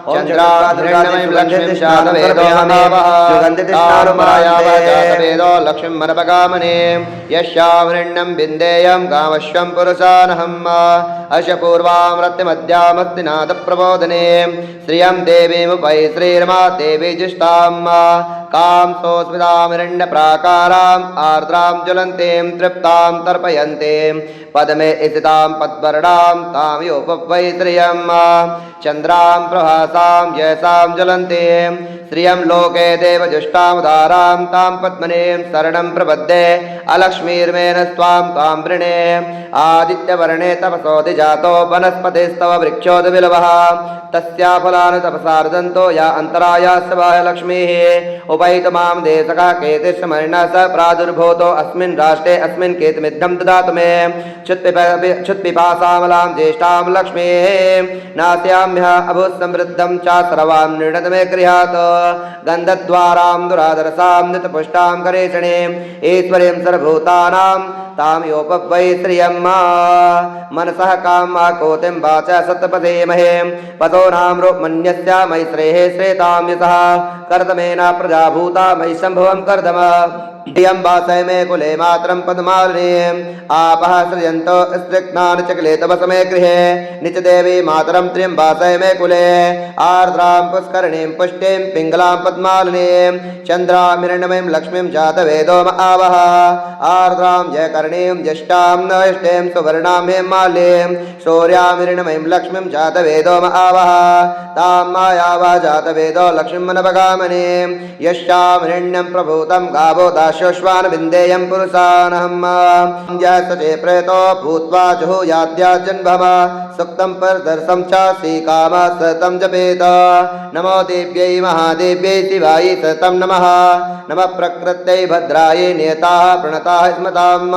चन्द्राहिरण्यमयीं लक्ष्मीं जातवेदो जातवेदो लक्ष्मीं मनपगामनीं यस्यामृण्यं विन्देयं कामश्वं पुरुषानहम् अशपूर्वामृत्यमद्यामस्तिनाथप्रबोधने श्रियं देवीमुपै श्रीरमा देवी जुष्टां कां सोऽस्मितामिरण्यप्राकाराम् आर्द्रां ज्वलन्तीं तृप्तां तर्पयन्तीं पद्मे स्थितां पद्मवर्णां तां योपवै श्रियं चन्द्रां प्रभासां यशां ज्वलन्तीं श्रियं लोके देवजुष्टामुदारां तां पद्मनीं शरणं प्रपद्ये अलक्ष्मीर्मेण स्वां तां वृणे आदित्यवर्णे तपसोऽधिजातो वनस्पतिस्तव वृक्षोदविलवः तस्या फलानुतपसार्दन्तो या अन्तराया सवाय लक्ष्मीः उपैतु मां देशकः केतिश्मरणः स प्रादुर्भूतो अस्मिन् राष्ट्रे अस्मिन् केतुमिद्धं ददातु मे क्षुत्पिपासामलां ज्येष्ठां लक्ष्मीः नास्याम्यः अभूत्समृद्धं च सर्वां निर्णत मे गृहात् गन्धद्वारां दुरादरसां नितपुष्टां करेषणीम् ईश्वरीं सर्वभूतानां तां योपवै श्रियं मनसः कामा कोतिं वाचा सत्पथे महें पतो नाम रूपमन्यस्या मयि श्रेः श्रेतां यतः कर्दमेना प्रजाभूता मयि सम्भवं कर्दम धियं वासय मे कुले मातरं पद्मालिनीं आपः सृजन्तो स्त्रिग्नान् चकले तव समे गृहे नित्यदेवी मातरं त्रियं वासय मे कुले आर्द्रां पुष्करणीं पुष्टिं पिङ्गलां पद्मालिनीं चन्द्रामिरण्यमयीं लक्ष्मीं जातवेदो आवह आर्द्रां जयकर्णीं ज्येष्ठां नष्टीं सुवर्णां हेमालीं शौर्यामिरण्यमयीं लक्ष्मीं जातवेदो आवह तां मायावा जातवेदो लक्ष्मीं मनपगामनीं यस्यामिरण्यं प्रभूतं गावो दाशोश्वान विन्देयं पुरुषानहम् सचे प्रेतो भूत्वा जुहुयाद्याजन्भव सुक्तं परदर्शं च श्रीकाम सततं जपेत नमो देव्यै महादेव्यै शिवायै सततं नमः नमः प्रकृत्यै भद्रायै नियताः प्रणताः स्मताम्